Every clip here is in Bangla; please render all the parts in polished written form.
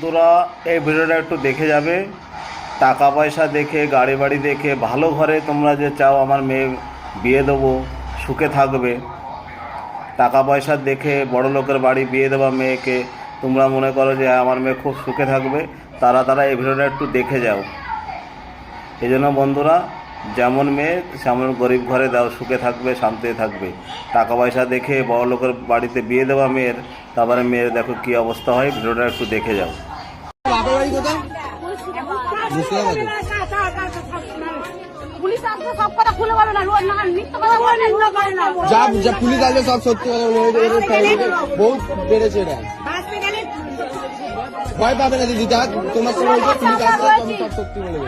বন্ধুরা এই ভিডিওটা একটু দেখে যাবে। টাকা পয়সা দেখে, গাড়ি বাড়ি দেখে, ভালো ঘরে তোমরা যে চাও আমার মেয়ে বিয়ে দেবো, সুখে থাকবে, টাকা পয়সা দেখে বড় লোকের বাড়ি বিয়ে দেওয়া মেয়েকে তোমরা মনে করো যে আমার মেয়ে খুব সুখে থাকবে, তারা এই ভিডিওটা একটু দেখে যাও। এই জন্য বন্ধুরা, যেমন মেয়ে সেমন গরিব ঘরে দাও, সুখে থাকবে, শান্তিতে থাকবে। টাকা পয়সা দেখে বড় লোকের বাড়িতে বিয়ে দেওয়া মেয়ের, তারপরে মেয়ের দেখো কী অবস্থা হয়, ভিডিওটা একটু দেখে যাও। পুলিশ আসবে সব কথা খুলে বলে না, মিথ্যা কথা বলে না। যা পুলিশ আসবে সব সত্যি কথা বলে, বহুত বেড়েছে এটা। ভয় পাবে না দিদি, যা তোমার সঙ্গে পুলিশ আসবে আমি সব সত্যি বলে দেবো।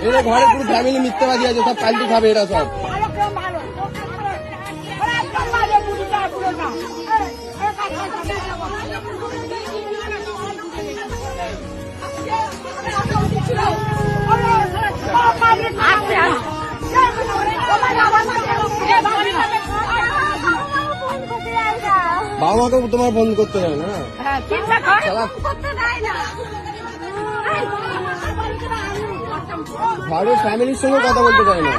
এরা ঘরে পুরো ফ্যামিলি মিথ্যাবাদী আছে, সব ফালতু খাবে এরা সব। বাবা মাকে তোমার ফোন করতে হয় না, ঘরের ফ্যামিলির সঙ্গে কথা বলতে পারে না।